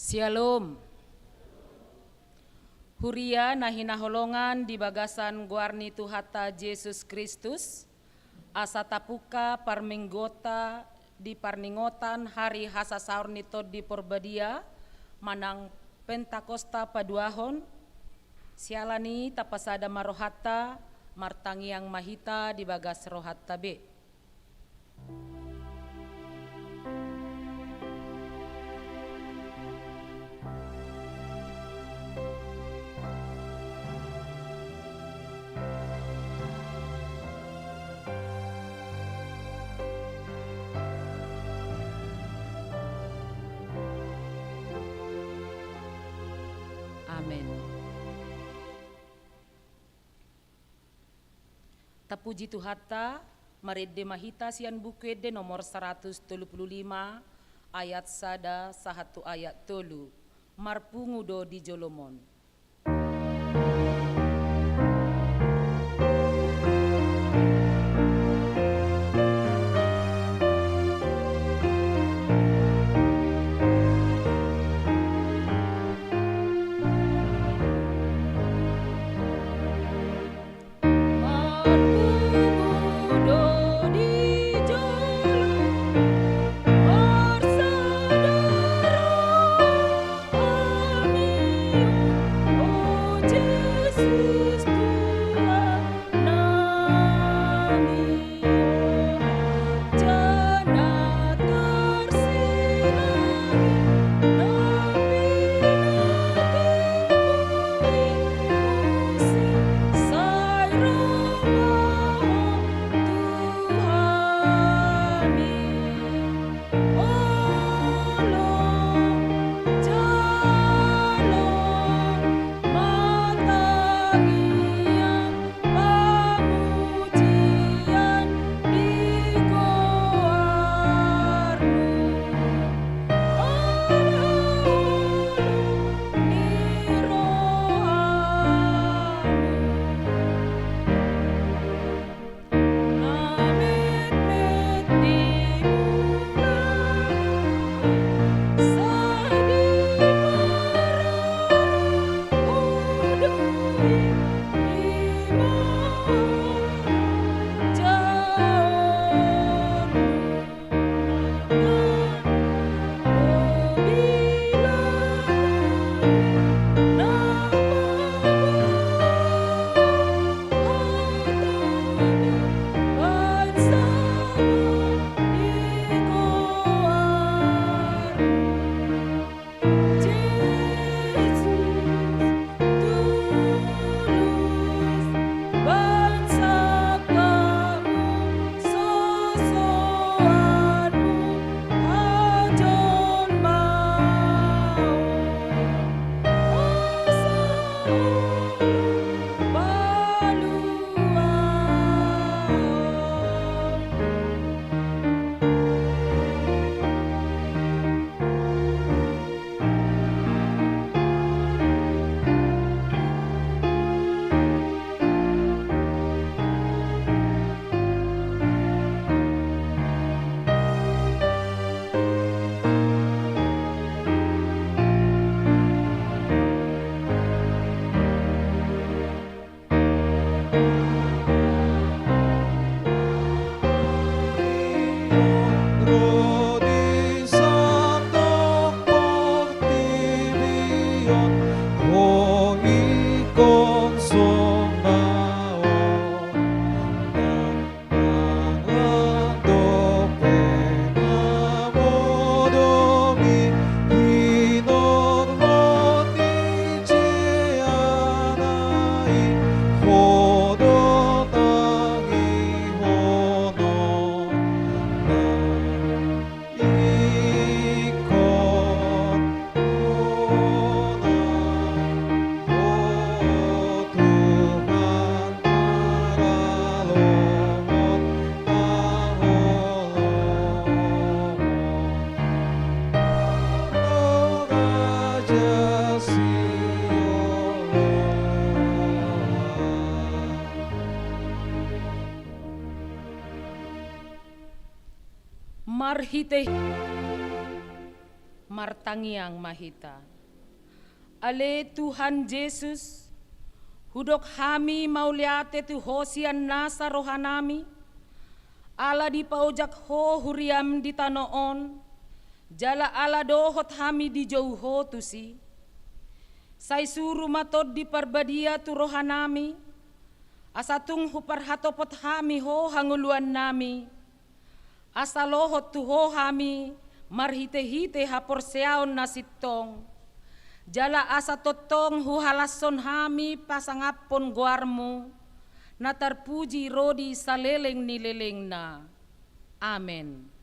Shalom. Huria nahina holongan di bagasan guarni Tuhata Yesus Kristus, asa tapuka parmenggota di parningotan hari hasasaur nito di Porbadia, manang Pentakosta paduahon, sialani tapasada marohata, martangiang mahita di bagas rohata be. Amin. Tapuji Tuhata, maridde mahita sian bukuede nomor 135 ayat sada sahatu ayat tolu, marpungudo di Jolomon. martangiang mahita. Ale Tuhan Yesus, hudok hami mauliate tu hosian nasa rohanami, ala di paujak ho huriam di tanoon, jala ala dohot hami di jauh ho tusi, sai suru matod di parbadia tu rohanami, asatung hupar hatopot hami ho hanguluan nami, asalohot tu ho hami marhite-hite hapor seaon nasitong, jala asa totong huhalason hami pasangapon guarmu, na terpuji rodi saleleng nileleng na. Amen.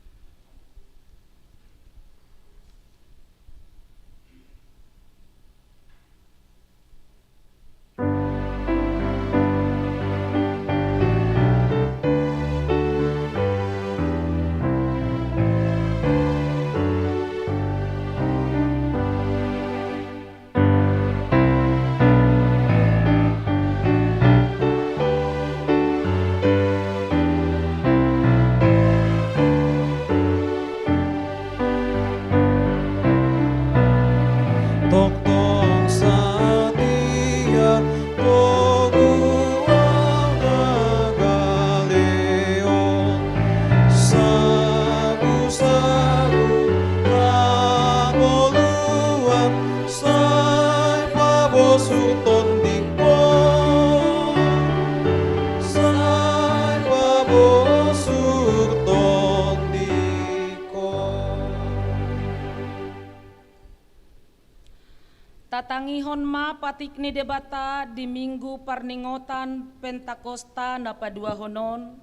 Tatangihon ma patikni debata di minggu parningotan Pentakosta na padua honon,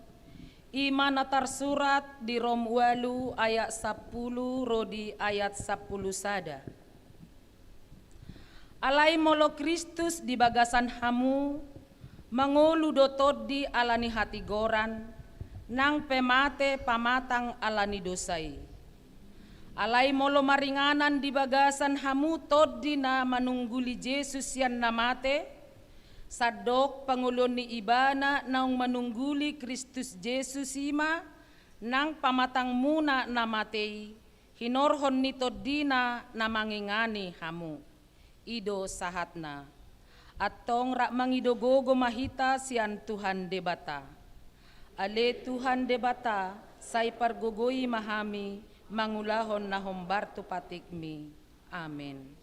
ima natar surat di Rom 8 ayat 10 rodi ayat 10 sada. Alai molo Kristus di bagasan hamu, mangolu dotod di alani hati goran, nang pemate pamatang alani dosai. Alai molo maringanan di bagasan hamu todi na manungguli Yesus yan namate, sadok pangulon ni ibana naung manungguli Kristus Yesus ima, nang pamatang muna namatei, hinorhon ni todina na mangingani hamu. Ido sahatna, atong rak mangidogogo mahita sian Tuhan debata. Ale Tuhan debata, say pargogoi mahami, mangulahon na hombarto patikmi. Amen.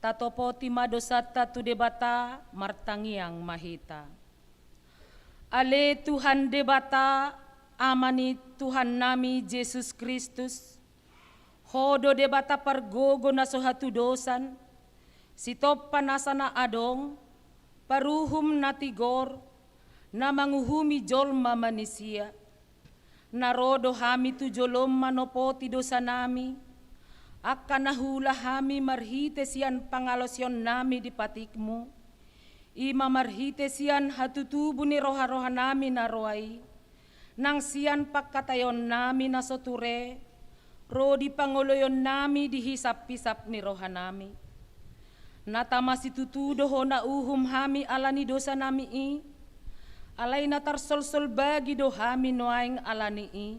Tatopo timadosata tu debata martangiang mahita. Ale Tuhan debata amani Tuhan nami Yesus Kristus, hodo debata pargogo na sohatu dosan, sitop panasana adong, paruhum na tigor, na manguhumi jolma manisia, narodo hami tu jolom manopoti dosa nami, akan nahula hami marhite sian pangalosyon nami di patikmu, ima marhite sian hatutubu ni roha-roha nami naroai, nang sian pagkatayon nami nasoture, ro di pangoloyon nami dihisap-pisap ni rohanami. Natama situtudo ho na uhum hami alani dosa nami i, alay natar sol-sol bagi do hami noaing alani i,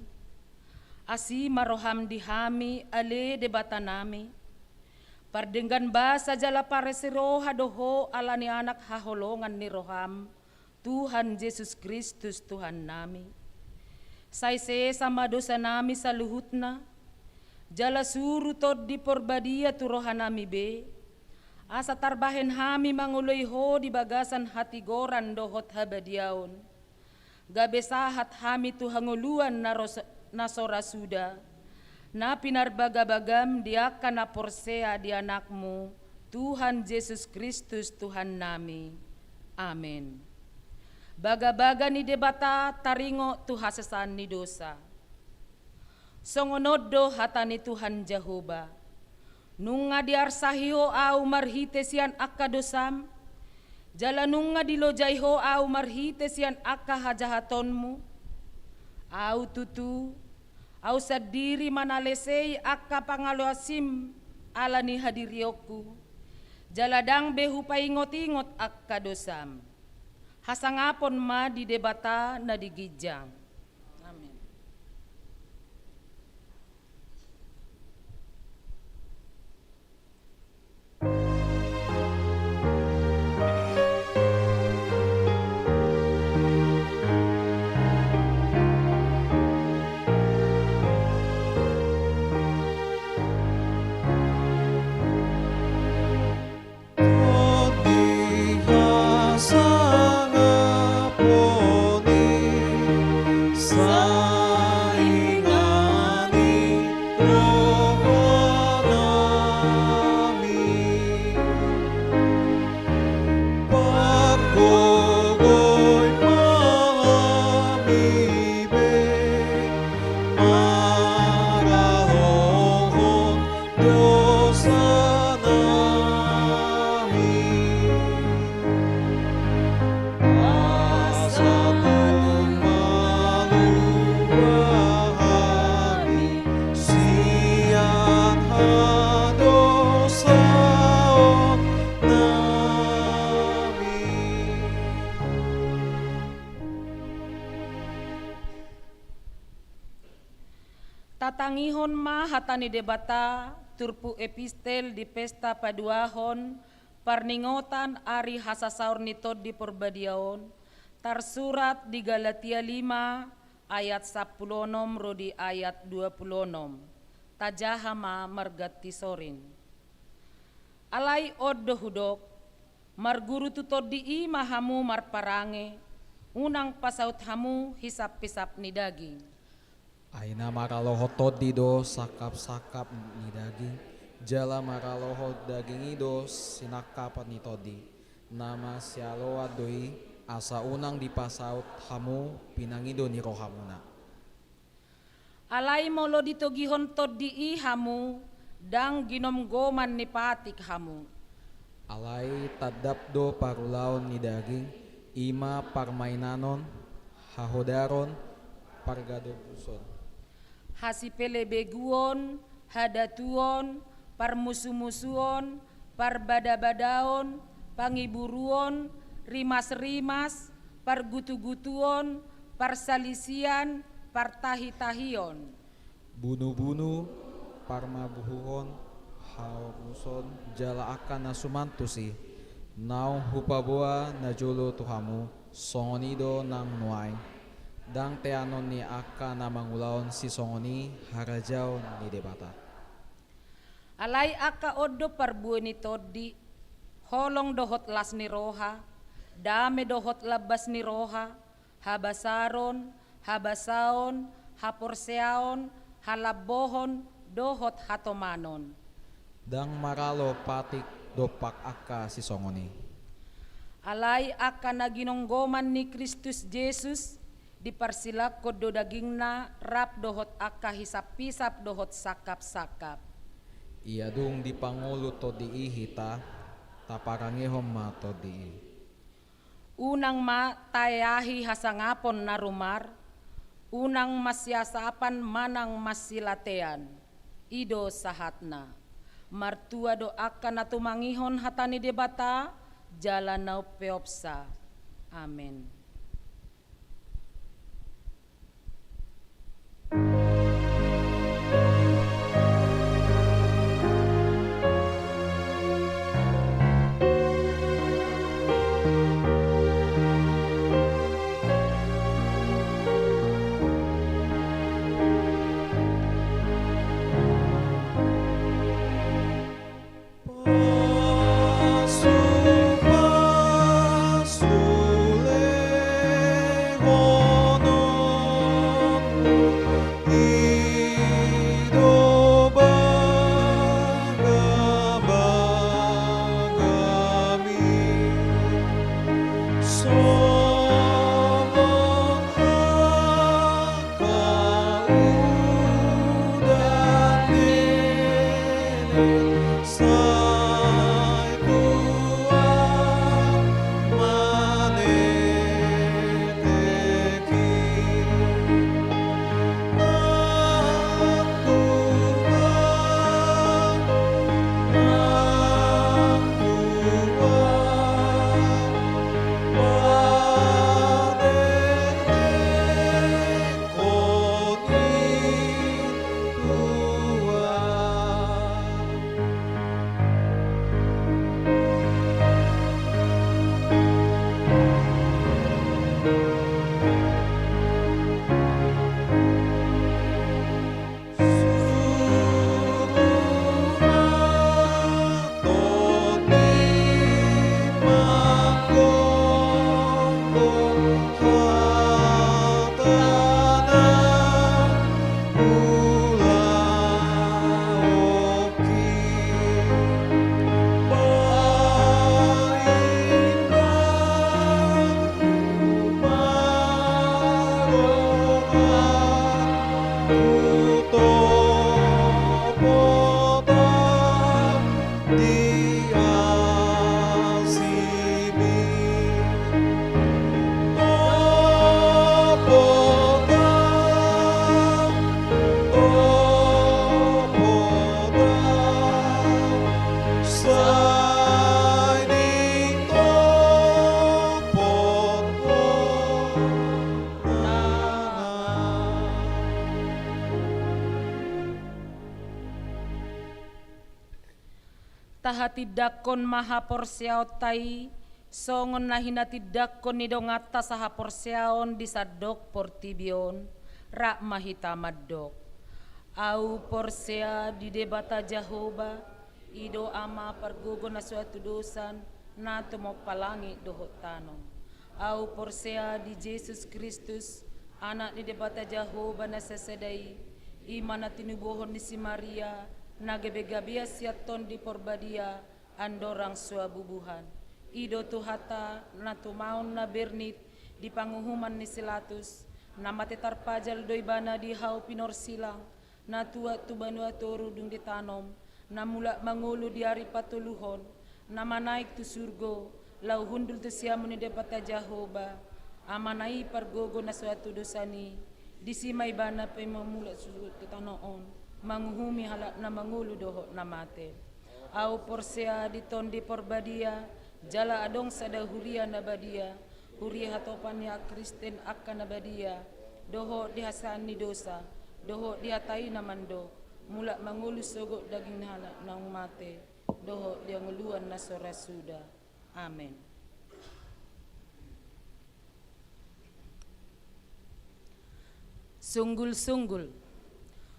asi maroham di hami ale debata nami, pardenggan basa jala pare si roha doho alani anak haholongan ni roham, Tuhan Yesus Kristus Tuhan nami. Saise sama dosa nami sa luhutna, jala suru tod di porbadia tu rohanami be, asa tarbahen hami manguloy ho di bagasan hati goran dohot habadiaon. Gabe sahat hami tu hanguluan na sorasuda, na pinarbagabagam diaka na porsea di anakmu, Tuhan Yesus Kristus Tuhan nami. Amen. Baga-baga ni debata taringo tu hasasan ni dosa. Songonod do hata ni Tuhan Jehovah. Nunga diarsahiho au marhite sian akka dosam, jala nunga dilojaiho au marhite sian akka hajahatonmu, au tutu, au sadiri manalesei akka pangaloasim alani hadirioku, jala dang behu paingot-ingot akka dosam. Hasangapon ma di debata na digijang. Amen. Tatangihon ma hatani debata turpu epistel di pesta paduahon parningotan ari hasasaur nitod di perbadiaon tarsurat di Galatia 5 ayat 10 rodi ayat 20 tajahama margati sorin alai oddo hudok marguru tutod di mahamu marparange unang pasaut hamu hisap-pisap ni daging. Aina maralohot dido sakap-sakap ni daging, jala maralohot daging ido sinakapat ni todi. Nama sialoa doi asa unang dipasaut hamu pinangido ni rohamuna. Alay molo ditogihon tod di hamu dang ginomgoman ni patik hamu. Alay tadapdo parulaon ni daging, ima parmainanon, hahodaron, pargadobuson. Hasipelebeguon, hadatuon, parmusu-musuon, parbada-badaon, pangiburuon, rimas-rimas, pargutu-gutuon, parsalisian, partahi-tahion. Bunuh-bunuh, parmabuhuon, hauruson, jala akan nasumantusi, naung hupaboa na julo tuhamu, songonido nang nuay. Dang teanon ni aka na mangulaon si songoni harajaw ni debata. Alay aka oddo parbuo ni toddi, holong dohot las ni roha, dame dohot labas ni roha, habasaron, habasaon, haporseaon, halabohon, dohot hatomanon. Dang maralo patik dopak aka si songoni. Alay aka na ginonggoman ni Kristus Jesus, diparsilak kodo dagingna rap dohot aka hisap-pisap dohot sakap-sakap. Iya dung dipangulo to di hita taparangihom ma to di. Unang ma tayahi hasangapon na rumar, unang masyasapan manang masilatean, ido sahatna. Martua doakan atu mangihon hatani debata, jalan nau peopsa. Amin. Tahati dakon maha porsiaot tai, songon nahina tidakon nidongata saha porsiaon disadok portibion, rak mahita maddok. Au porsia di debata Jahoba, ido ama pargogo na suatu dosan, na tumo palangi dohot tanom. Au porsia di Yesus Kristus, anak di debata Jahoba na sesedai, imana tinubuhon ni si Maria, nagebegabia siaton di porbadia andorang suabubuhan. Ido tuhata na tumaon na bernit di panguhuman ni silatus, na matetar pajal doibana di hau pinor silang, na tua tubanua toru dung ditanom, na mula mangulu di hari patuluhon, na manaik tu surgo, lau hundul tu siamun ni depata Jahoba, amanai pargogo na suatu dosani, disimay bana pa mamula susu tanoon, manguhumi halak na mangulu dohok na mate. Au porsea diton di porbadia, jala adong sada huria na badia, huria hatopan ya Kristen akan na badia, dohok dihasani dosa, dohok dihatai na mando, mulak mangulu sogok daging halak na mate, dohok dia nguluan na sora suda. Amin. Sunggul-sunggul.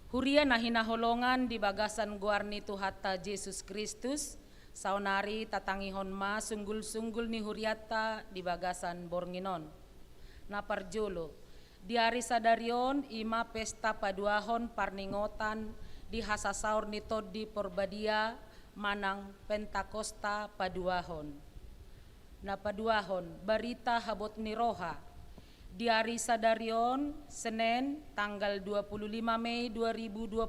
Huria na hinaholongan di bagasan guarni Tuhata Yesus Kristus, saunari tatangihon ma sunggul-sunggul ni huriata di bagasan bornginon. Na parjolo, di hari sadarion ima pesta paduahon parningotan di hasasaur ni todi porbadia manang Pentakosta paduahon. Na paduahon barita habot ni roha, di hari sadarion, Senin, tanggal 25 Mei 2026,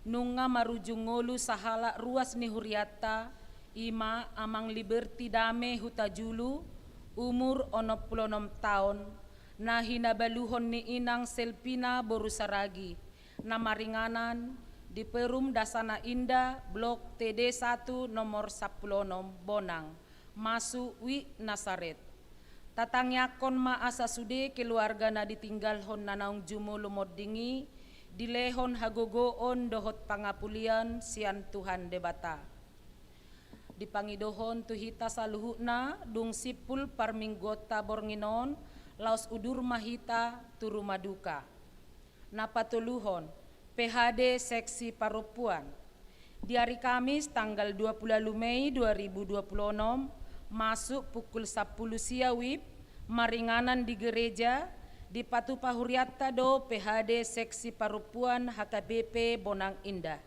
nunga marujung ngolu sahala ruas ni huriata, ima amang liberti dame huta julu, umur 66 tahun, na hinabaluhon ni Inang Selpina Borusaragi na maringanan di Perum Dasana Indah Blok TD1 nomor 10 Bonang Masu Wi Nasaret. Tatangyakon maasa sude keluarga na ditinggalhon na naong jumo lumod dingi, dilehon hagogoon dohot pangapulian sian Tuhan debata. Dipangidohon tuhita saluhuna dung sipul parminggota bornginon, laos udur mahita turu maduka. Napatuluhon, PHD Seksi Parupuan. Di hari Kamis tanggal 20 Mei 2026, masuk pukul 10 siawib, maringanan di gereja, di Patu Pahuriatta do PHD Seksi Parupuan HKBP Bonang Indah.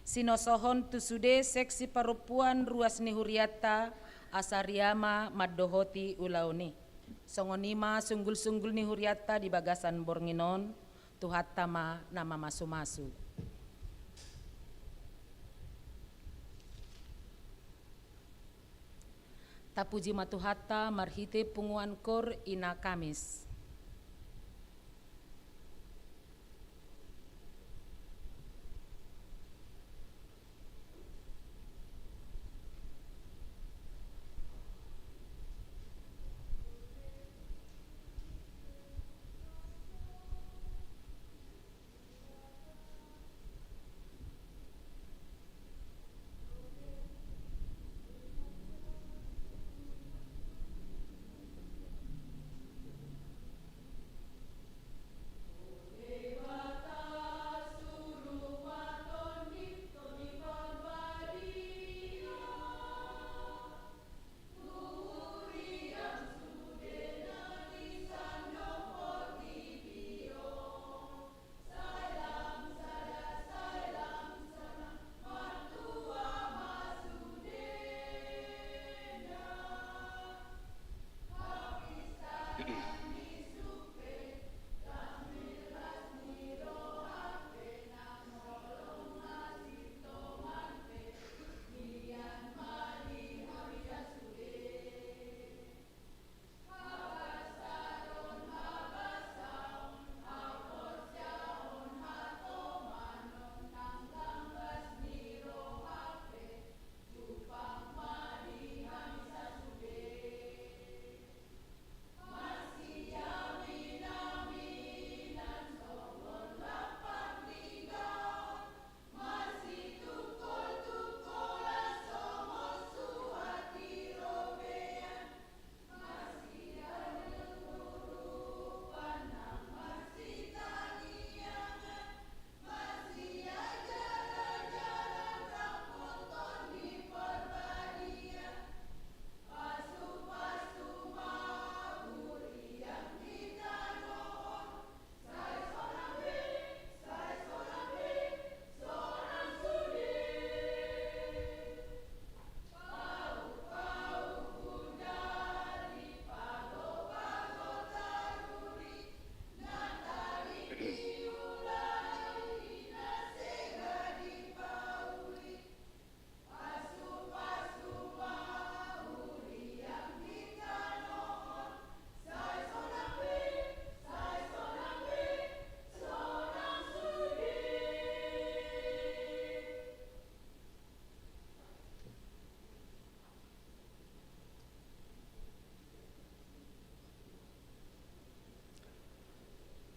Sinosohon tusude Seksi Parupuan Ruas Nihuriatta Asariama Maddohoti Ulauni. Songonima sunggul-sunggul Nihuriatta di Bagasan Bornginon, tuhattama nama masu-masu. Tapuji matuhatta marhite punguan kor ina Kamis.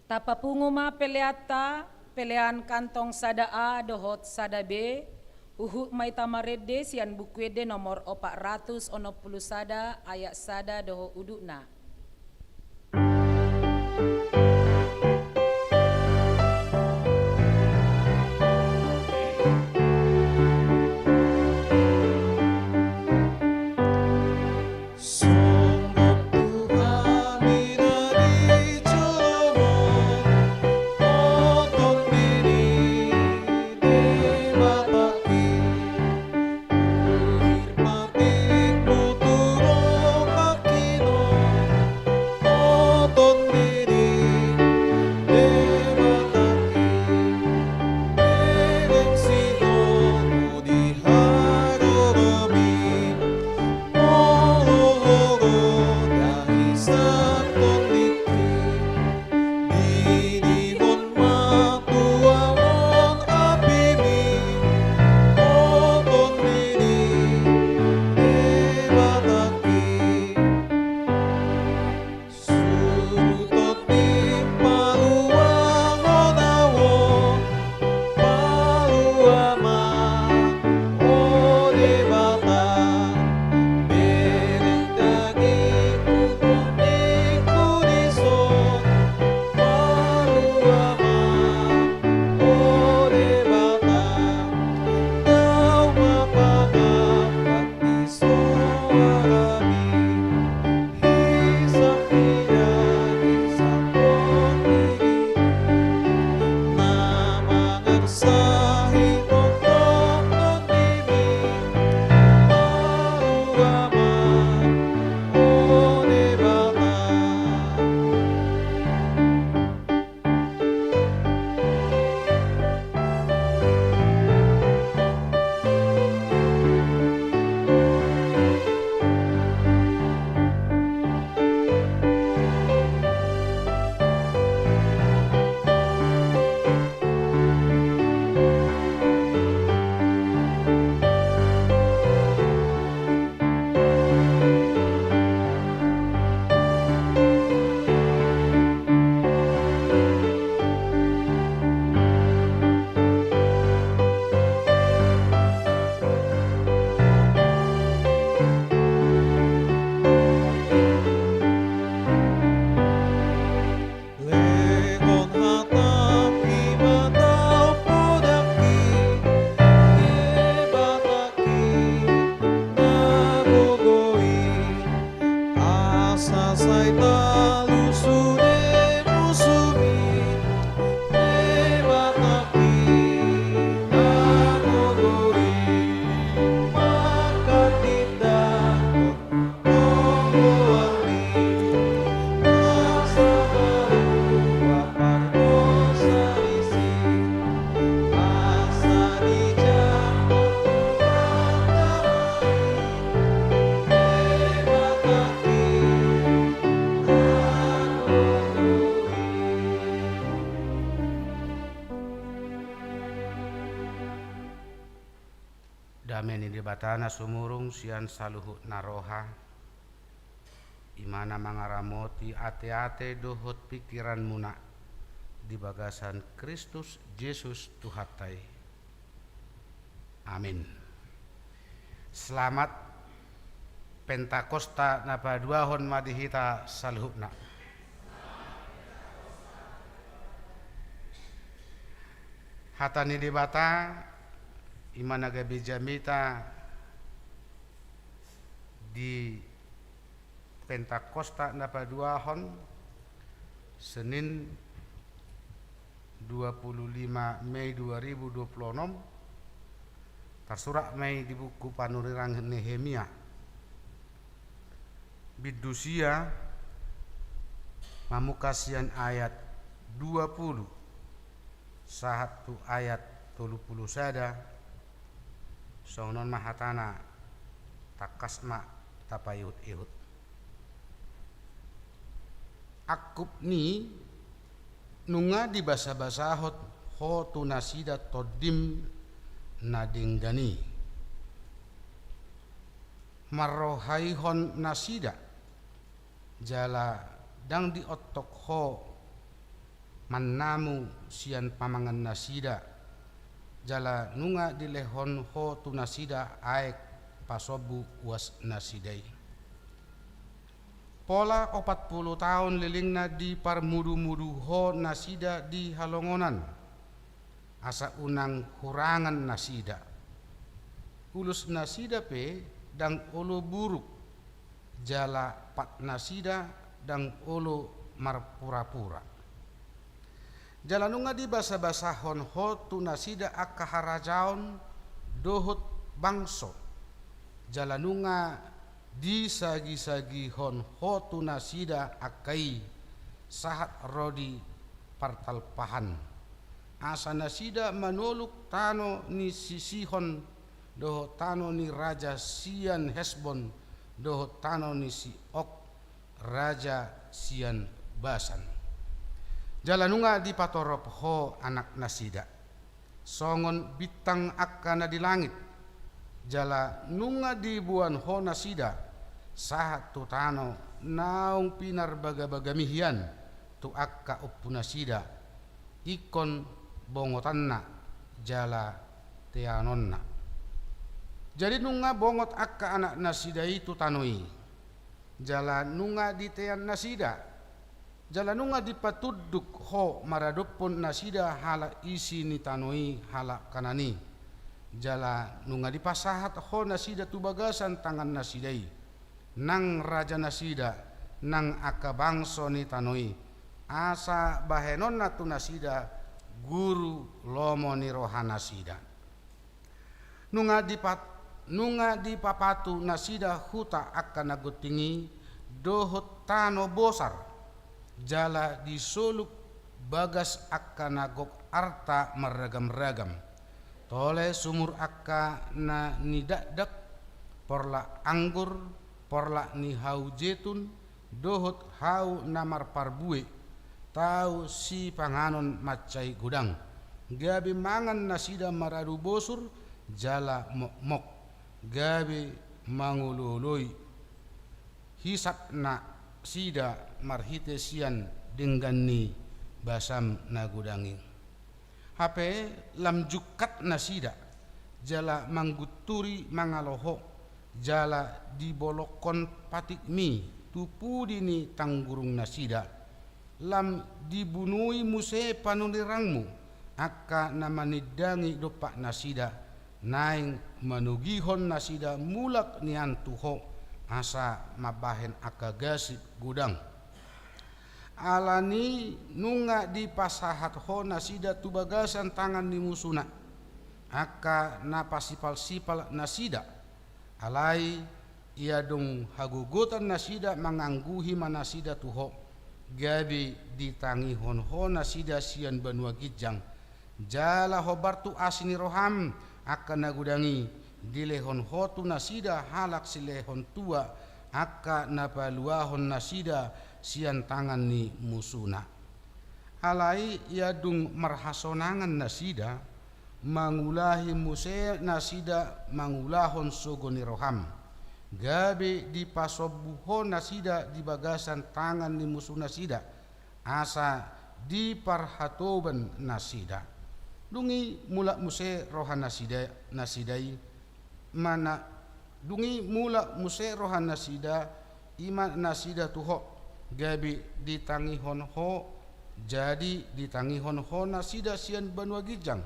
Tapapunguma peleata, pelean kantong sada A dohot sada B, uhuk may tamarede sian bukwede nomor 460 sada ayat sada doho udukna. ni debatana sumurung sian saluhut naroha imana mangaramoti ate-ate dohot pikiran muna di bagasan Kristus Yesus Tuhatai. Amin. Selamat Pentakosta napa duahon madihita saluhutna. Hatani debata imana gabi jamita di Pentakosta napa duahon Senin 25 Mei 2026 tersurat Mei di buku Panurirang Nehemia bidusia mamukasian ayat 20 satu ayat 30 sada sonon mahatana takasma tapayut-ihut akup ni nunga di basa-basahot ho tunasida todim nadinggani marohaihon nasida jala dang di otok ho mannamu sian pamangan nasida jala nunga di lehon ho tunasida aek pasobu was nasidai pola 40 tahun lilingna di parmudu-mudu ho nasida di halongonan asa unang hurangan nasida ulus nasida pe dang olo buruk jala pat nasida dang olo marpura-pura jala nunga di basa-basahon ho tu nasida akaharajaon dohot bangso jala nunga di sagi-sagi hon ho tu nasida akai sahat rodi partalpahan asa nasida manoluk tano ni sisihon doho tano ni raja sian Hesbon doho tano ni si Ok raja sian Basan jalanunga di patorop ho anak nasida songon bitang akkana di langit jala nunga di buan ho nasida sahat tu tano naung pinar baga-bagamihian tu akka uppu nasida ikon bongotanna jala teanonna jadi nunga bongot akka anak nasida itu tanoi jala nunga di tean nasida jala nunga di patuduk ho maradopon nasida hala isi ni tanoi hala kanani jala nunga di pasahat ho nasida tu bagasan tangan nasidai nang raja nasida nang akka bangso ni tanoi asa bahenonna tu nasida guru lomo ni rohana nasida nunga di papatu nasida huta akan nagutingi dohot tano bosar jala di soluk bagas akan nagok arta meragam-ragam tole sumur akka na nidak-dak porla anggur porla ni hau jetun dohot hau namar parbue tau si panganon macai gudang gabi mangan nasida maradu bosur jala mok gabi mangulului hisap na sida marhite sian dengan ni basam na gudangi hape lam jukat nasida jala mangguturi mangaloho jala dibolokon patik mi tupu dini tanggurung nasida lam dibunui muse panulirangmu akka namanidangi dopak nasida naing manugihon nasida mulak niantuho asa mabahen akagasip gudang alani nunga di pasahat ho nasida tu bagasan tangan ni musuna akka napasipal-sipal nasida alai ia dong hagugutan nasida mangangguhi manasida tuho gabi ditangi hon ho nasida sian banua gijang jala hobartu asini roham akan nagudangi dilehon hotu nasida halak silehon tua akka napaluahon nasida sian tangan ni musuna alai ia dung marhasonangan nasida mangulahi muse nasida mangulahon sogoni roham gabe di pasobuhon nasida di bagasan tangan ni musuh nasida asa di parhatoban nasida dungi mula muse rohan nasidai mana dungi mula muse rohan nasida iman nasida tuho gabe ditangihon ho jadi ditangihon ho nasida sian banua gijang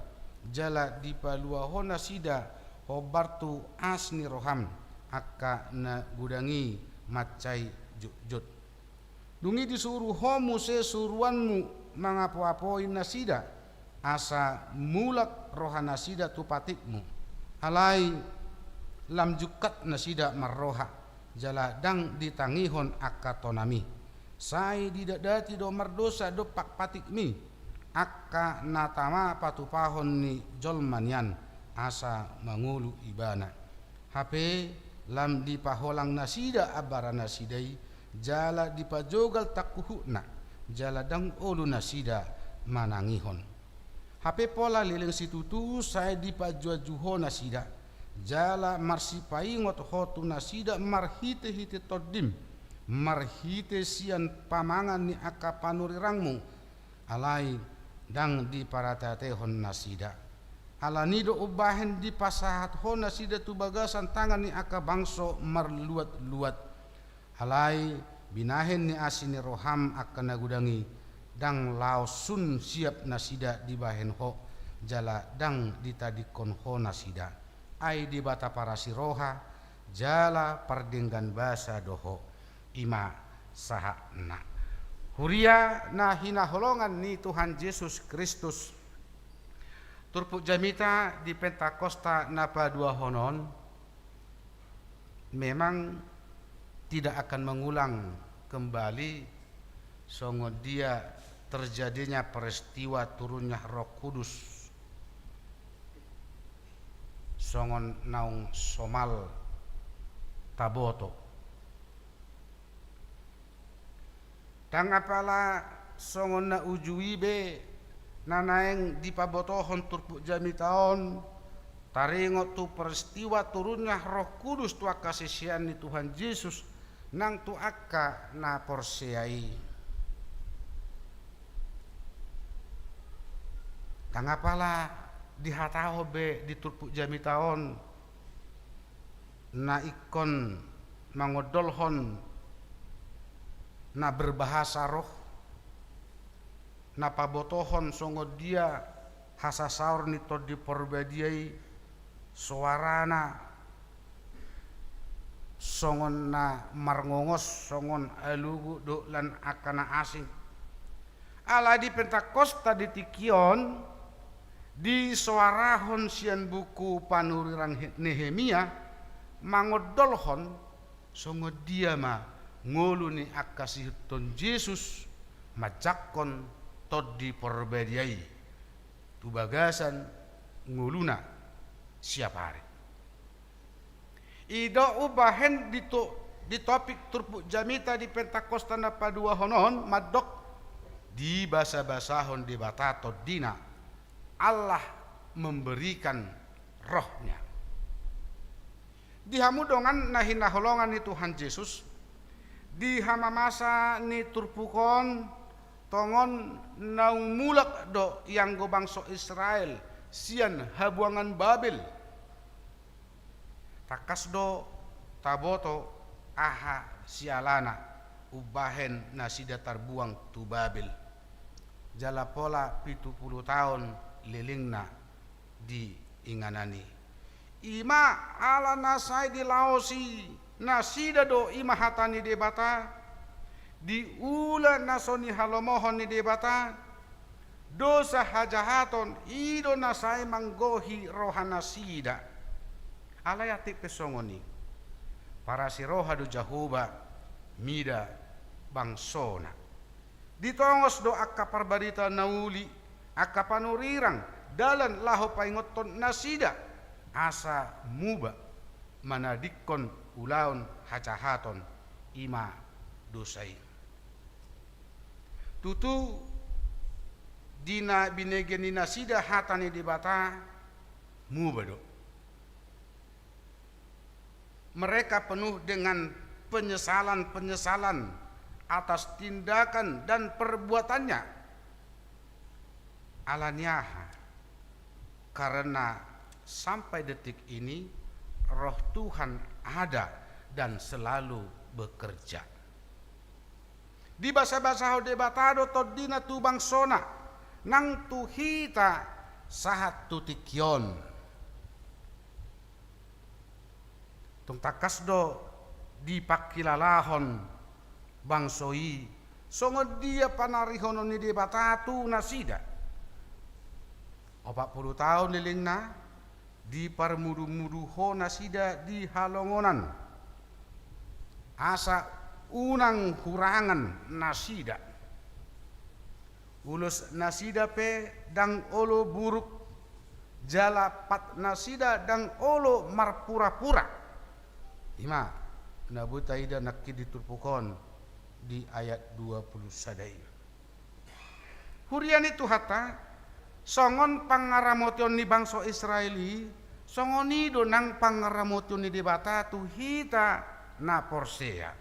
jala dipalua ho nasida ho bartu asni roham akka na gudangi macai jut dungi disuruh ho muse suruanmu mangapo-apoin nasida asa mulak rohan nasida tu patikmu alai lam jukat nasida marroha jala dang ditangihon akka tonami sai didadati do mardosa do pak patikmi akka natama patupahon ni jolmanian asa mangulu ibana hape lam dipaholang nasida abara nasidai jala dipajogal takuhuna jala dang olu nasida manangihon hape pola leleng situtu saya dipajuajuho nasida jala marsipaingot hotu nasida marhite-hite todim marhite sian pamangan ni aka panurirangmu alai dang diparatatehon nasida ala nido ubahen dipasahat ho nasida tu bagasan tangan ni aka bangso marluat-luat alai binahen ni asini roham akan nagudangi dang lao sun siap nasida dibahen ho jala dang ditadikon ho nasida ai di bata parasi roha jala pardenggan basa doho ima saha na huria na hinaholongan ni Tuhan Yesus Kristus turpuk jamita di Pentakosta napa dua honon memang tidak akan mengulang kembali songo dia terjadinya peristiwa turunnya Roh Kudus songon naung somal taboto tang apala songon na ujui be nanaeng dipabotohon turpuk jamitaon taringot tu peristiwa turunnya Roh Kudus tu kasisian ni Tuhan Yesus nang tu akka na porseai tangapala dihataho be di turpuk jamitaon na ikon mangodolhon na berbahasa roh na pabotohon songo dia hasasaur ni to di porbadiai suarana songon na marngongos songon alugu do lan akana asing ala di Pentakosta di Tikion di suarahon sian buku panurirang Nehemia mangodolhon songo dia ma ngolu ni akasih ton Yesus majakon tod di perbediai tu bagasan nguluna siap hari ido ubahen di topik turpuk jamita di Pentakosta napa dua honon madok di basa-basahon di batato dina Allah memberikan rohnya di hamudongan nahina holongan ni Tuhan Yesus di hamamasa ni turpukon tongon naung mulak do yang go bangso Israel sian habuangan Babel takas do taboto aha sialana ubahen nasida tarbuang tu Babel jala pola 70 tahun lilingna di inganani ima ala nasai di laosi nasida do ima hatani debata di ula nasoni halomohon ni debata dosa hajahaton ido nasai manggohi rohana sida alayati pesongoni para si roha do jahuba mida bangsona ditongos do akka parbarita nauli akka panurirang dalan laho paingoton nasida asa muba manadikon ulaun hajahaton ima dosai tutu dina binegeni nasida hatani dibata mubado. Mereka penuh dengan penyesalan-penyesalan atas tindakan dan perbuatannya. Alaniaha, karena sampai detik ini roh Tuhan ada dan selalu bekerja. Di bahasa-bahasa debatado todina tubang sona nang tuhita sahat tutikyon. Tung takasdo di pakilalahon bangsoi songo dia panarihono ni debatatu nasida. 40 tahun lilingna di parmudu-muduho nasida di halongonan. Asa unang hurangan nasida. Ulus nasida pe dang olo buruk jala pat nasida dang olo marpura-pura. Ima nabuta ida nakki diturpukon di ayat 20 sadai. Hurian itu hata songon pangaramotion ni bangsa Israeli songoni do nang pangaramotion ni debata tu hita na porsea.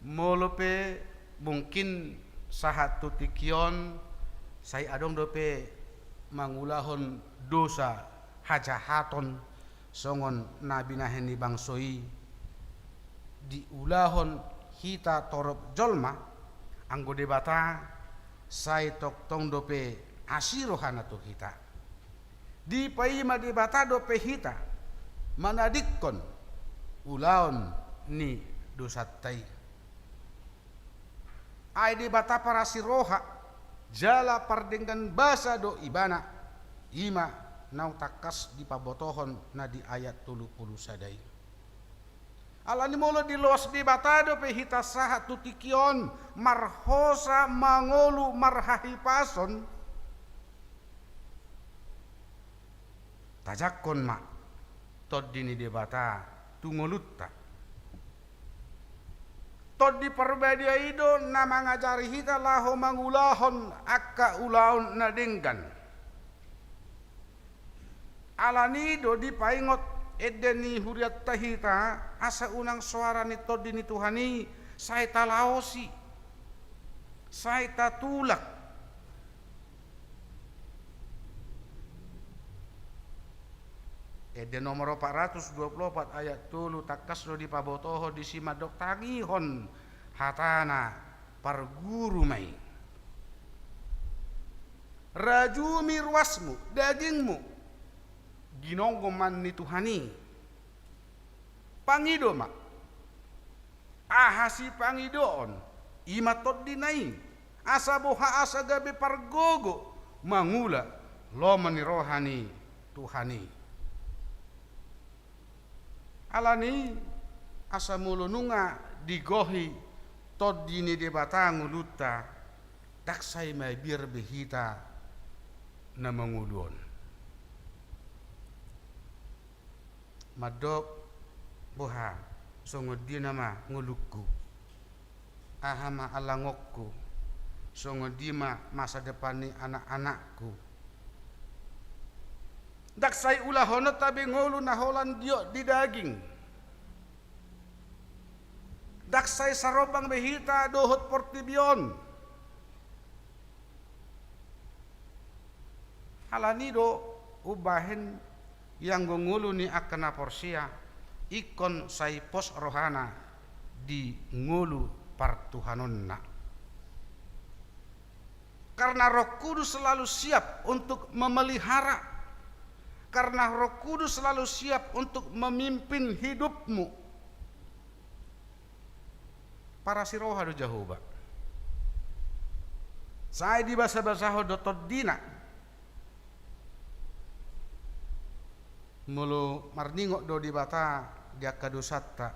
Molope mungkin sahat tutikion saya adong dope mangulahon dosa hajahaton songon nabi naheni bangsoi diulahon hita torop jolma anggo debata sai tok tong dope asirohana tu hita di paima debata dope hita manadikkon ulahon ni dosatai ai debata para siroha jala pardenggan basa do ibana ima nau takas di pabotohon na di ayat 30 sadai. Alani molo di los di batado pe hita saha tutikion marhosa mangolu marhahipason tajakon ma tod dini debata tungolutta tod di perbadia ido na mangajari hita laho mangulahon akka ulaon na denggan alani do di paingot edeni huriat tahita asa unang suara ni todini Tuhani saya talaosi saya tatulak eden nomor 424 ayat tulu takas do di pabotoho di simadok tagihon hatana parguru mai rajumi ruasmu dagingmu ginonggo man ni Tuhani pangido mak ahasi pangidoon ima tod dinai asa boha asa gabe pargogo mangula lo mani rohani Tuhani alani asa mulununga digohi tod dini debata nguluta daksai mai biar behita na manguluon madok boha songo dia nama ngulukku ahama alangokku songo dima masa depan ni anak-anakku dak sai ulah hono tabe ngolu naholan dio di daging dak sai sarobang behita dohot portibion halani do ubahen yang ngulu ni akana porsia ikon sai pos rohana di ngulu partuhanonna karena Roh Kudus selalu siap untuk memelihara karena Roh Kudus selalu siap untuk memimpin hidupmu para siroha do Jehovah saya di bahasa-bahasa hodotod dina mulu marningok do di bata dia kadosatta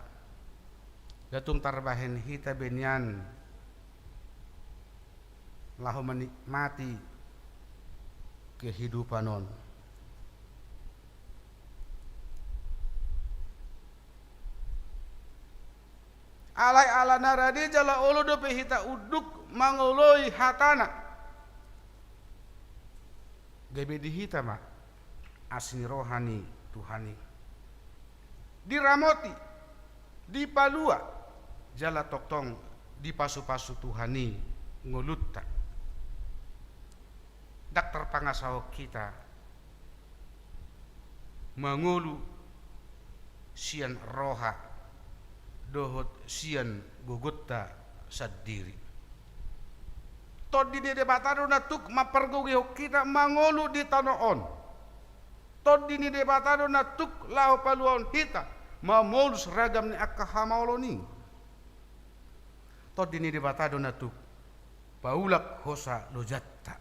datung tarbahen hita benyan lahu menikmati kehidupanon alai ala naradi jala ulu do hita uduk mangoloi hatana gabe dihita ma asni rohani Tuhani diramoti di palua jala toktong di pasu-pasu Tuhani ngulutta daktar pangasawak kita mangulu sian roha dohot sian gugutta sadiri tod di debatado na tuk mapergogi kita mangulu di tanoon tod di debatado na tuk lao paluon kita mamolus ragam ni akahamoloni tod di debatado na tuk paulak hosa lojatta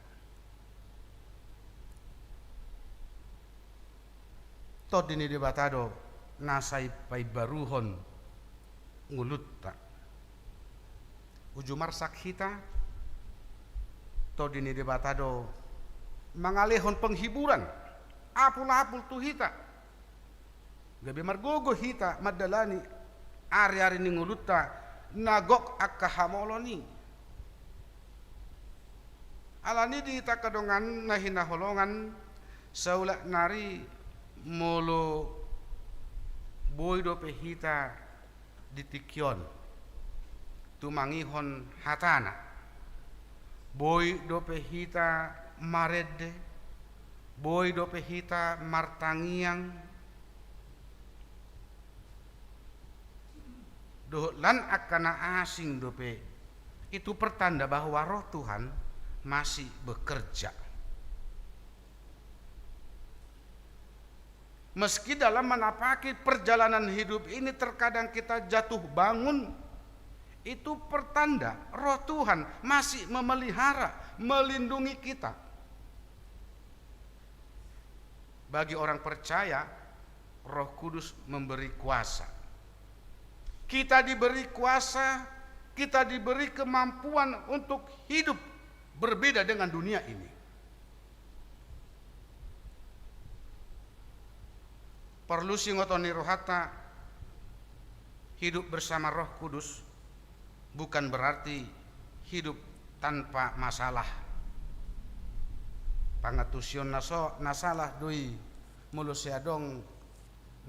tod di debatado nasay pay baruhon ngulutta ujumar sakhita tod di debatado mangalehon penghiburan apul-apul tu hita gabi margogo hita madalani ari-ari ni ngulutta nagok akahamoloni alani di hita kadongan nahinaholongan saula nari molo boy do pehita ditikyon tumangihon hatana boy do pehita maredde boy do pehita martangiang do lan akana asing dope itu pertanda bahwa roh Tuhan masih bekerja. Meski dalam menapaki perjalanan hidup ini terkadang kita jatuh bangun, itu pertanda roh Tuhan masih memelihara, melindungi kita. Bagi orang percaya, Roh Kudus memberi kuasa. Kita diberi kuasa, kita diberi kemampuan untuk hidup berbeda dengan dunia ini. Perlu singotoni rohata hidup bersama Roh Kudus bukan berarti hidup tanpa masalah. Pangatusyon nasalah doi mulus adong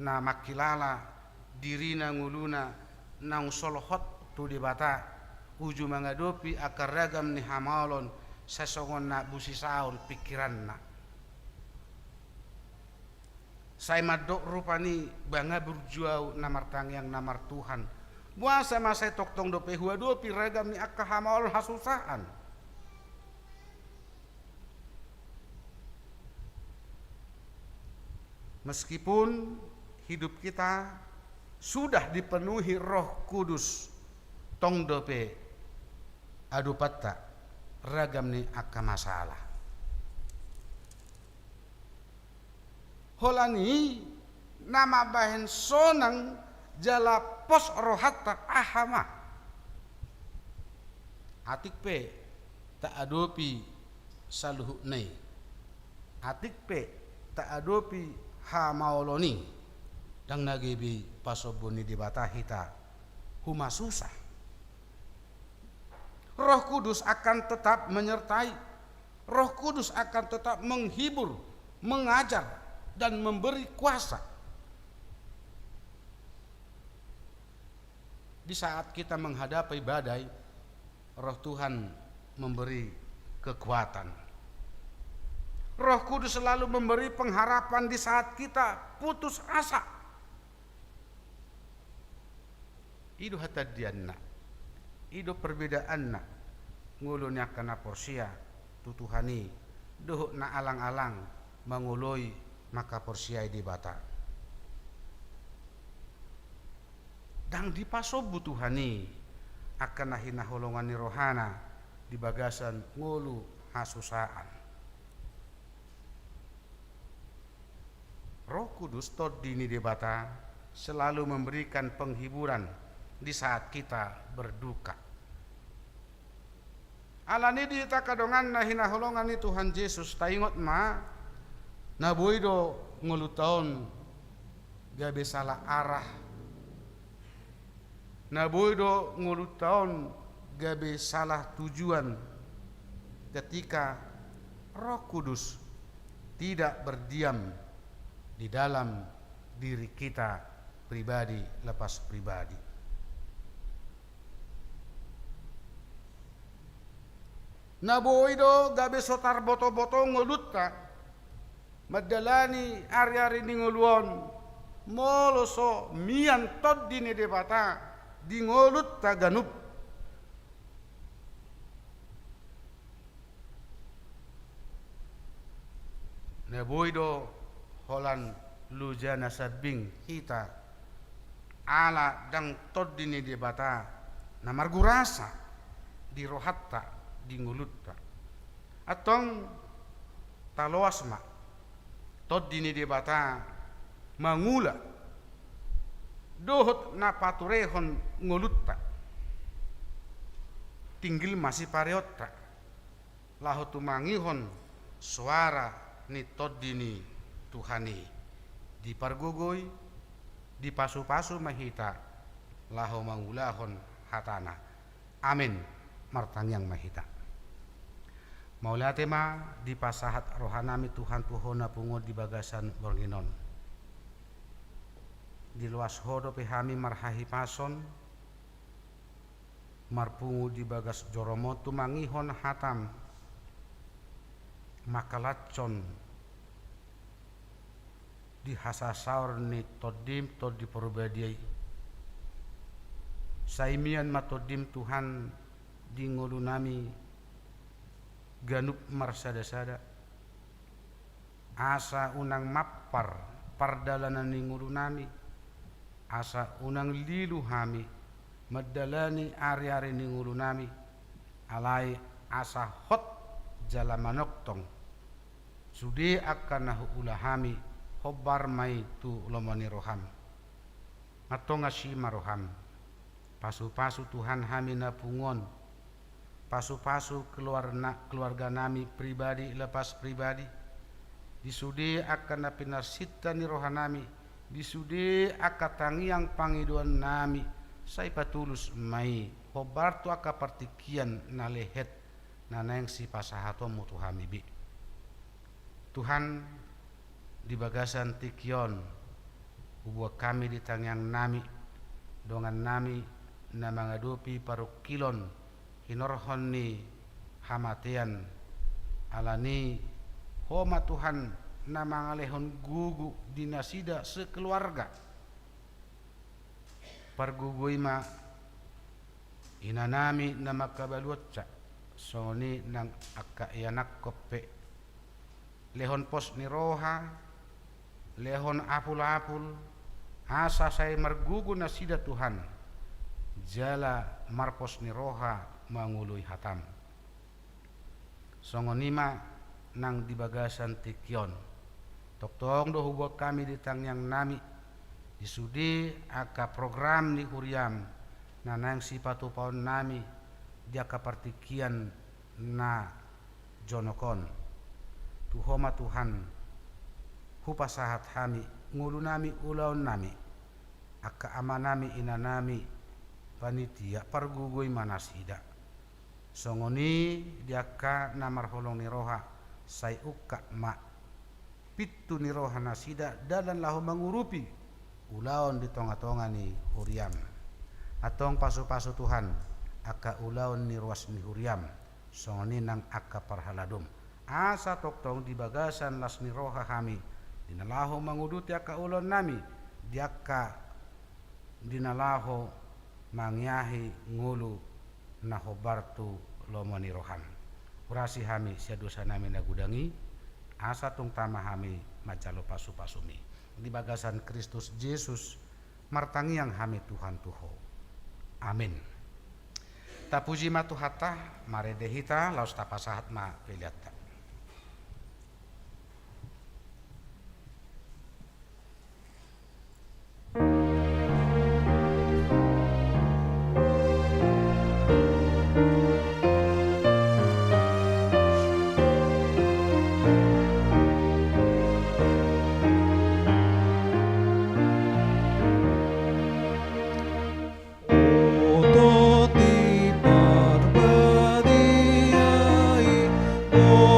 na makilala dirina nguluna nang solohot tu di bata uju mangadopi akar ragam ni hamalon sasongon na busi saul pikiran na saya madok rupani banga berjuau namar tangyang namar Tuhan buasa masa toktong dope hua dopi ragam ni akar hamalon hasusaan. Meskipun hidup kita sudah dipenuhi Roh Kudus, tong dope adu patta ragam ni akka masalah. Holani nama bahen sonang jala pos rohatta ahama. Atik pe tak adopi saluhu nei. Atik pe tak adopi ha maoloni dang nagebi pasoboni di batahita huma susah. Roh Kudus akan tetap menyertai, Roh Kudus akan tetap menghibur, mengajar dan memberi kuasa. Di saat kita menghadapi badai, Roh Tuhan memberi kekuatan. Roh Kudus selalu memberi pengharapan di saat kita putus asa. Idu hatadianna, idu perbedaanna, ngulunya kana porsia, tutuhani, doh na alang-alang, manguloi maka porsia di bata. Dang dipasobu Tuhani, akan nahina holongani rohana, di bagasan ngulu hasusaan. Roh Kudus todini debata selalu memberikan penghiburan di saat kita berduka. Alani di takadongan nahina holongan Tuhan Yesus taingot ma naboido ngulutaon gabe salah arah. Naboido ngulutaon gabe salah tujuan ketika Roh Kudus tidak berdiam di dalam diri kita pribadi lepas pribadi. Naboido gabe sotar boto-boto ngolutta madalani ari-ari ni ngoluon moloso mian toddi ni debata di ngolutta ganup. Naboido holan lujana sabing kita ala dang toddi ni debata na margurasa di rohatta di ngulutta atong taloasma toddi ni debata mangula dohot na paturehon ngulutta tinggil masih pareotta laho tumangihon suara ni toddi ni Tuhani di pargugoi di pasu-pasu mahita laho mangulahon hatana. Amin martangyang mahita. Maula tema di pasahat rohanami Tuhan pohona pungod di bagasan borginon. Di luas hodo pehami marhahi pason marpungu di bagas joromotu mangihon hatam makalacon di hasasaur ni todim todi perbadiai saimian matodim Tuhan di ngolunami ganup marsada-sada asa unang mappar pardalanan ni ngolunami asa unang lilu hami madalani ari-ari ni ngolunami alai asa hot jalamanoktong sudi akan nahu ulahami hobar mai tu lomoni roham matonga si maroham pasu-pasu Tuhan hami na pungon pasu-pasu keluarga nami pribadi lepas pribadi disudi akan na pinarsita ni rohanami disudi akatangi yang pangiduan nami sai patulus mai hobar tu aka partikian na lehet na neng si pasahatomu Tuhami bi Tuhan di bagasan tikion ubuah kami di tangyang nami dongan nami na mangadupi parukilon hinorhon ni hamatian alani homa Tuhan na mangalehon gugu dinasida sekeluarga pargugui ma inanami na makabaluotsa soni nang akaianak kope lehon pos ni roha lehon apul-apul asa saya margugu nasida Tuhan jala marpos ni roha mangului hatam songonima nang di bagasan tikion toktong do hubok kami di tangyang nami disudi aka program ni huriam nanang sipatu paon nami diaka partikian na jonokon tuhoma Tuhan hupasahat hami ngulu nami ulaon nami aka amanami inanami panitia pargugoi manasida songoni diaka namar holong ni roha sai ukka ma pitu ni roha nasida dalan lahu mangurupi ulaon di tonga-tonga ni huriam atong pasu-pasu Tuhan aka ulaon ni ruas ni huriam songoni nang aka parhaladum asa toktong di bagasan las ni roha hami dinalaho manguduti aka ulon nami diaka dinalaho mangyahi ngulu na hobartu lomoni roham urasi hami sia dosa nami nagudangi asa tung tama hami macalo pasu-pasumi di bagasan Kristus Yesus martangiang hami Tuhan Tuho. Amin. Tapuji ma tuhata maredehita laus tapasahat ma piliata. Oh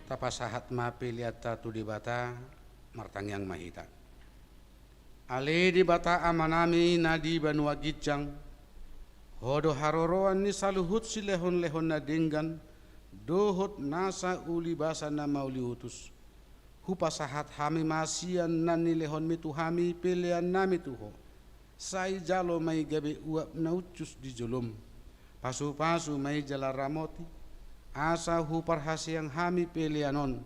Tapasahat mapiliata tu di bata martang yang mahita. Ale di bata amanami nadi banua gijang. Hodo haroroan ni saluhut si lehon-lehon na dinggan. Dohot nasa uli basa na mauli utus. Hupasahat hami masian nani lehon mitu hami pilihan nami tuho. Sai jalo may gabi uap na ucus di julum. Pasu-pasu may jala ramoti. Asa huparhasiang hami pelianon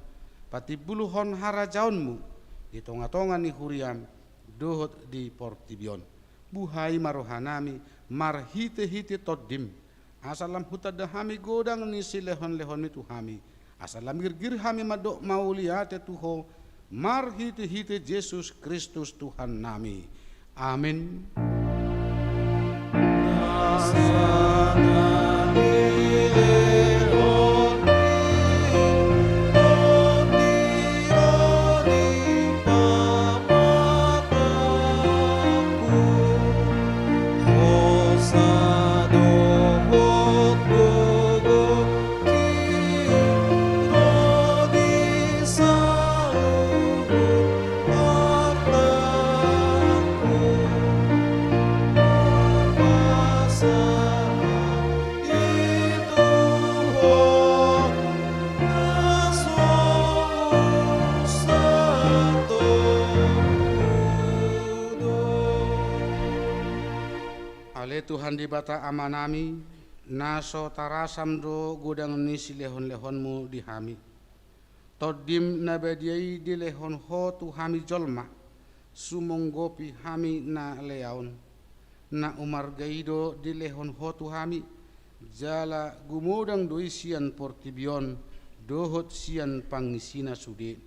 pati buluhon harajaunmu di tonga-tonga ni huriam dohot di portibion buhai marohanami marhite-hite toddim asalam hutada hami godang ni silehon-lehon itu hami asalam girgir hami madok mauliate tuho marhite-hite Yesus Kristus Tuhan nami amin. Tuhan di bata amanami naso tarasam do godang ni si lehon-lehonmu di hami todim nabadiai di lehon ho tu hami jolma sumonggopi hami na leaon na umar gaido di lehon ho tu hami jala gumodang doi sian portibion dohot sian pangisina sude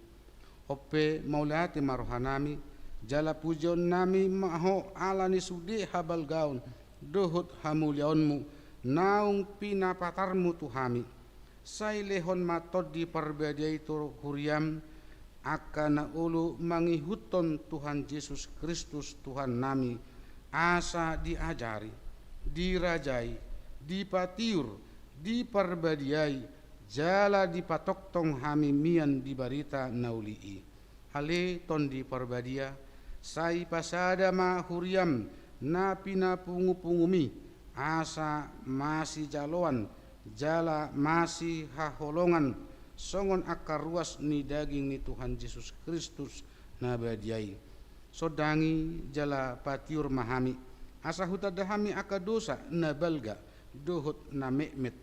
ope maulate marohanami jala pujon nami maho alani sude habal gaun dohot hamuliaonmu naung pinapatarmu tuhami sai lehon matod di perbedai tur huriam akana ulu mangihuton Tuhan Yesus Kristus Tuhan nami asa diajari dirajai dipatiur diperbadiai jala dipatoktong hami mian di barita naulii hale ton di perbadia sai pasada ma huriam na pinapungu-pungumi asa masih jaloan jala masih haholongan songon akar ruas ni daging ni Tuhan Yesus Kristus nabadiai sodangi jala patiur mahami asa hutadahami aka dosa nabalga dohot na mekmet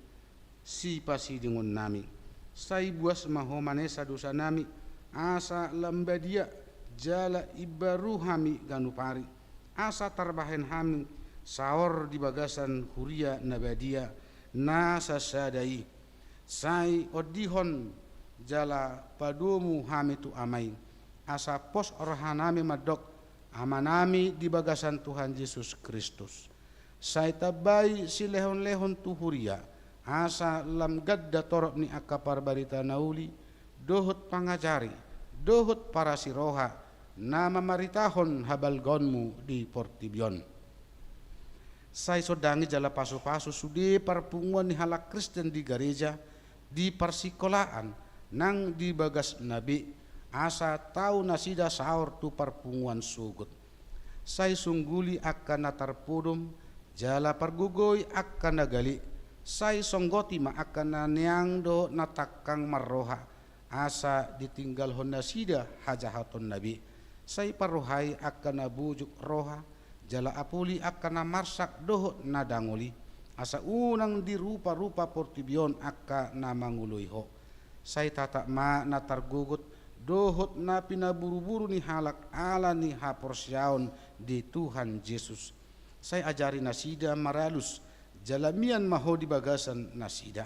si pasi dingon nami sai buas mahomanesa dosa nami asa lambadia jala ibaru hami ganupari asa tarbahen hami saor di bagasan huria nabadia nasa sadai sai odihon jala padumu hami tu amai asa pos orhanami madok amanami di bagasan Tuhan Yesus Kristus sai tabai si lehon-lehon tu huria asa lam gadda torok ni akapar barita nauli dohot pangajari dohot para siroha nama maritahon habal gonmu di portibion sai sodangi jala pasu-pasu sudi parpunguan ni halak Kristen di gereja di persikolaan nang di bagas nabi asa tau nasida saur tu parpunguan sugut sai sungguli akan natar pudum jala pargugoi akan nagali sai songgoti ma akan niang do natakang marroha asa ditinggal honda sida hajahaton nabi sai parohai akan nabujuk roha jala apuli akan namarsak dohot nadangoli asa unang di rupa-rupa portibion akka namanguluiho sai tatak ma natargugut dohot na pinaburu-buru ni halak ala ni haporsyaon di Tuhan Yesus sai ajari nasida maralus jalamian maho di bagasan nasida.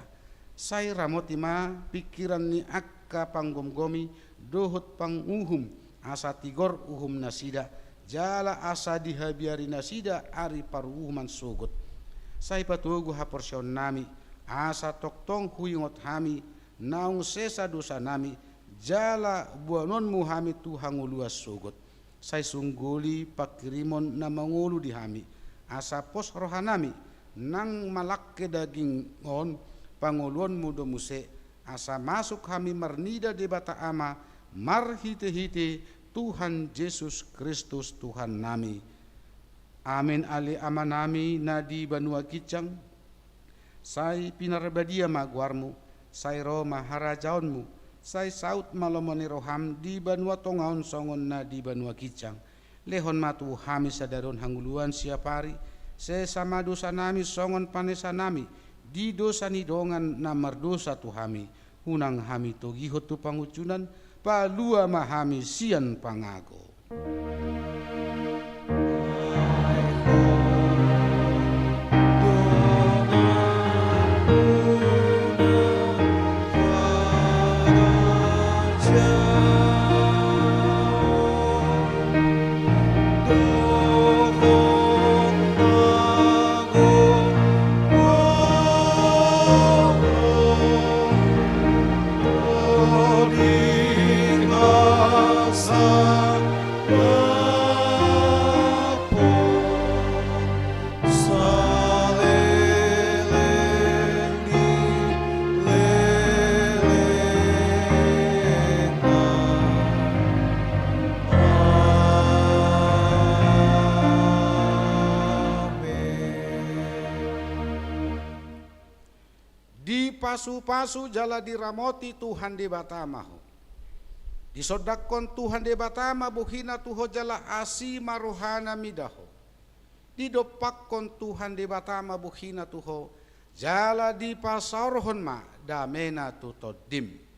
Sai ramoti ma pikiran ni akka panggomgomi dohot panguhum asa tigor uhum nasida jala asa dihabiari nasida ari paruhuman sugut. Sai patugu haporsion nami asa toktong huyungot hami naung sesa dosa nami jala buanon muhami Tuhan uluas sugut. Sai sungguli pakirimon na mangulu di hami asa pos rohanami nang malakke daging on panguluan mudo muse asa masuk kami marnida di bata ama marhite-hite Tuhan Yesus Kristus Tuhan nami. Amin ali ama nami nadi banua kicang sai pinarbadia maguarmu sai roma harajaonmu sai saut malomoni roham di banua tongaon songon na di banua kicang lehon matu hami sadaron hanguluan siapari sesama dosa nami songon panesa nami di dosa ni dongan na mardosa tu hami hunang hami togihot tu pangucunan palua mahami sian pangago. Pasu-pasu jala diramoti Tuhan di batamaho. Disodakon Tuhan di batama buhina tuho jala asi maruhana midaho. Didopakon Tuhan di batama buhina tuho jala di pasarhon ma damena tutodim.